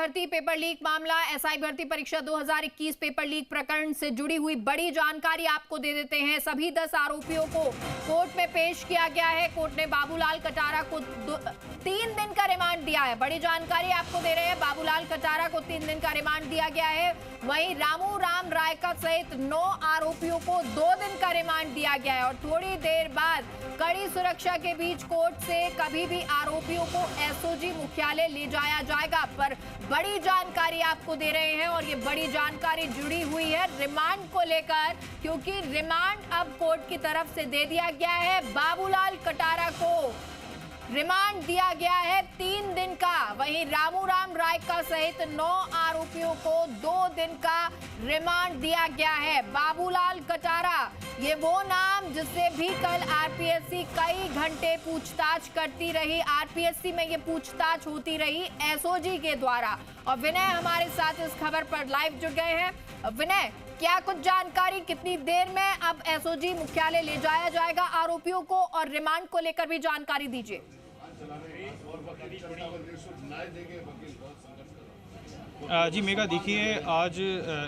भर्ती paper leak मामला, SI भर्ती परीक्षा 2021 पेपर लीक प्रकरण से जुड़ी हुई बड़ी जानकारी आपको दे देते हैं। सभी 10 आरोपियों को कोर्ट में पेश किया गया है। कोर्ट ने बाबूलाल कटारा को 3 दिन का रिमांड दिया है। बड़ी जानकारी आपको दे रहे हैं, बाबूलाल कटारा को 3 दिन का रिमांड दिया गया है। वहीं रामू राम रायका सहित 9 आरोपियों को 2 दिन का रिमांड दिया गया है। और थोड़ी देर बाद कड़ी सुरक्षा के बीच कोर्ट से कभी भी आरोपियों को एसओजी मुख्यालय ले जाया जाएगा। पर बड़ी जानकारी आपको दे रहे हैं और ये बड़ी जानकारी जुड़ी हुई है रिमांड को लेकर, क्योंकि रिमांड अब कोर्ट की तरफ से दे दिया गया है। बाबूलाल कटारा को रिमांड दिया गया है 3 दिन का। वहीं रामू राम रायका सहित 9 आरोपियों को 2 दिन का रिमांड दिया गया है। बाबूलाल कटारा, ये वो नाम जिससे भी कल आरपीएससी कई घंटे पूछताछ करती रही। आरपीएससी में ये पूछताछ होती रही एसओजी के द्वारा। और विनय हमारे साथ इस खबर पर लाइव जुड़ गए हैं। विनय, क्या कुछ जानकारी, कितनी देर में अब एसओजी मुख्यालय ले जाया जाएगा आरोपियों को, और रिमांड को लेकर भी जानकारी दीजिए। जी मेघा, देखिए आज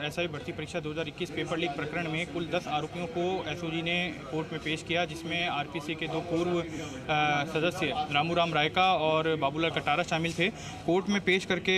एसआई भर्ती परीक्षा 2021 पेपर लीक प्रकरण में कुल 10 आरोपियों को एसओजी ने कोर्ट में पेश किया, जिसमें आरपीसी के 2 पूर्व सदस्य रामू राम रायका और बाबूलाल कटारा शामिल थे। कोर्ट में पेश करके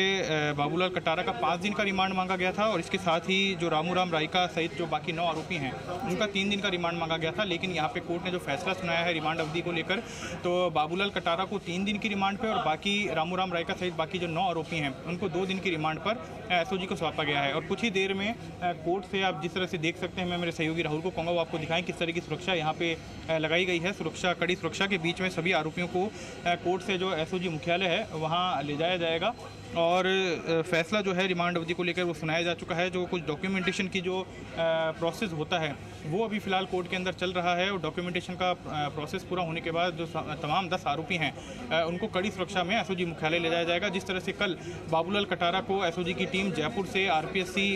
बाबूलाल कटारा का 5 दिन का रिमांड मांगा गया था और इसके साथ ही जो रामू राम रायका सहित जो बाकी 9 आरोपी हैं उनका 3 दिन का रिमांड मांगा गया था। लेकिन यहाँ पे कोर्ट ने जो फैसला सुनाया है रिमांड अवधि को लेकर, तो बाबूलाल कटारा को 3 दिन की रिमांड पर और बाकी रामू राम रायका सहित बाकी जो 9 आरोपी हैं उनको 2 दिन की रिमांड पर एसओजी को सौंपा गया है। और कुछ ही देर में कोर्ट से आप जिस तरह से देख सकते हैं, मैं मेरे सहयोगी राहुल को कहूँगा वो आपको दिखाएं किस तरह की सुरक्षा यहाँ पे लगाई गई है। सुरक्षा, कड़ी सुरक्षा के बीच में सभी आरोपियों को कोर्ट से जो एसओजी मुख्यालय है वहाँ ले जाया जाएगा। और फैसला जो है रिमांड अवधि को लेकर वो सुनाया जा चुका है। जो कुछ डॉक्यूमेंटेशन की जो प्रोसेस होता है वो अभी फ़िलहाल कोर्ट के अंदर चल रहा है। और डॉक्यूमेंटेशन का प्रोसेस पूरा होने के बाद जो तमाम 10 आरोपी हैं उनको कड़ी सुरक्षा में एसओजी मुख्यालय ले जाया जाएगा। जिस तरह से कल बाबूलाल कटारा को एसओजी की टीम जयपुर से आरपीएससी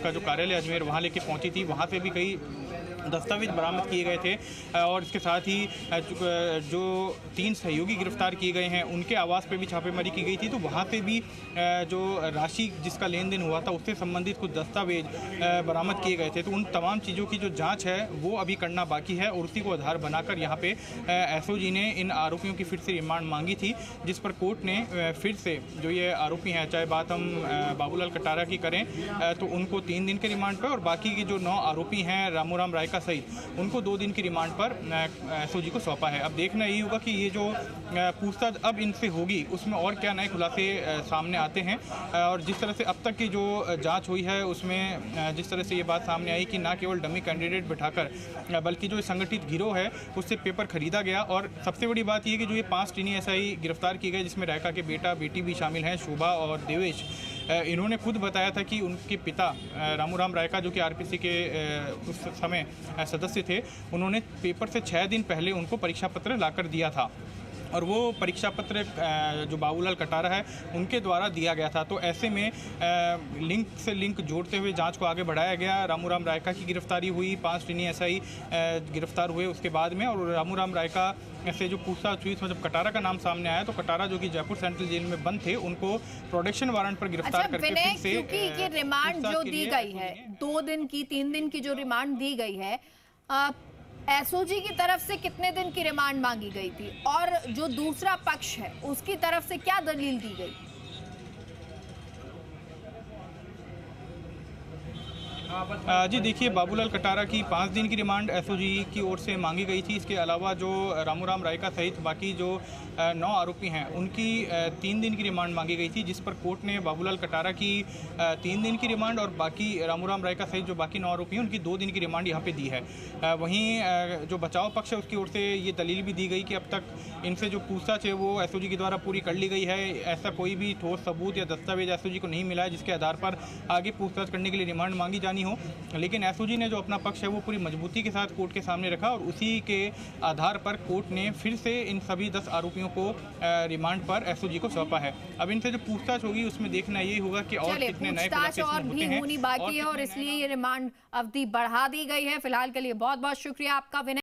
का जो कार्यालय अजमेर वहाँ लेके पहुँची थी, वहाँ से भी कई दस्तावेज बरामद किए गए थे। और इसके साथ ही जो 3 सहयोगी गिरफ्तार किए गए हैं उनके आवास पर भी छापेमारी की गई थी, तो वहाँ से भी जो राशि जिसका लेन देन हुआ था उससे संबंधित कुछ दस्तावेज बरामद किए गए थे। तो उन तमाम चीज़ों की जो जांच है वो अभी करना बाकी है और उसी को आधार बनाकर यहाँ पे एसओजी ने इन आरोपियों की फिर से रिमांड मांगी थी, जिस पर कोर्ट ने फिर से जो ये आरोपी हैं, चाहे बात हम बाबूलाल कटारा की करें तो उनको 3 दिन के रिमांड पर और बाकी के जो 9 आरोपी हैं रामू राम रायका सहित उनको 2 दिन की रिमांड पर एसओजी को सौंपा है। अब देखना यही होगा कि ये जो पूछताछ अब इनसे होगी उसमें और क्या नए खुलासे सामने आते हैं। और जिस तरह से अब तक की जो जांच हुई है उसमें जिस तरह से ये बात सामने आई कि ना केवल डमी कैंडिडेट बिठाकर बल्कि जो संगठित गिरोह है उससे पेपर खरीदा गया। और सबसे बड़ी बात ये कि जो ये 5 टीनी एसआई गिरफ्तार किए गए, जिसमें रायका के बेटा बेटी भी शामिल हैं, शोभा और देवेश, इन्होंने खुद बताया था कि उनके पिता रामू राम रायका जो कि आरपीसी के उस समय सदस्य थे, उन्होंने पेपर से 6 दिन पहले उनको परीक्षा पत्र लाकर दिया था और वो परीक्षा पत्र जो बाबूलाल कटारा है उनके द्वारा दिया गया था। तो ऐसे में लिंक से लिंक जोड़ते हुए जांच को आगे बढ़ाया गया। रामू राम रायका की गिरफ्तारी हुई, 5 टीनी एसआई गिरफ्तार हुए उसके बाद में, और रामू राम रायका से जो पूछताछ हुई उसमें जब कटारा का नाम सामने आया तो कटारा जो कि जयपुर सेंट्रल जेल में बंद थे उनको प्रोडक्शन वारंट पर गिरफ्तार करके फिर से क्योंकि ये रिमांड जो दी गई है 2 दिन की, 3 दिन की जो रिमांड दी गई है, एसओजी की तरफ से कितने दिन की रिमांड मांगी गई थी और जो दूसरा पक्ष है उसकी तरफ से क्या दलील दी गई? जी देखिए, बाबूलाल कटारा की 5 दिन की रिमांड एसओजी की ओर से मांगी गई थी। इसके अलावा जो रामू राम रायका सहित बाकी जो 9 आरोपी हैं उनकी 3 दिन की रिमांड मांगी गई थी, जिस पर कोर्ट ने बाबूलाल कटारा की 3 दिन की रिमांड और बाकी रामू राम रायका सहित जो बाकी 9 आरोपी हैं उनकी 2 दिन की रिमांड यहाँ पे दी है। वहीं जो बचाव पक्ष है उसकी ओर से ये दलील भी दी गई कि अब तक इनसे जो पूछताछ है वो एसओजी के द्वारा पूरी कर ली गई है। ऐसा कोई भी ठोस सबूत या दस्तावेज एसओजी को नहीं मिला है जिसके आधार पर आगे पूछताछ करने के लिए रिमांड मांगी जानी हो। लेकिन एसओजी ने जो अपना पक्ष है वो पूरी मजबूती के साथ कोर्ट के सामने रखा और उसी के आधार पर कोर्ट ने फिर से इन सभी 10 आरोपियों को रिमांड पर एसओजी को सौंपा है। अब इनसे जो पूछताछ होगी उसमें देखना यही होगा कि और कितने नए खुलासे और भी होनी बाकी है और इसलिए ये रिमांड अवधि बढ़ा दी गई है। फिलहाल के लिए बहुत बहुत शुक्रिया आपका विनय।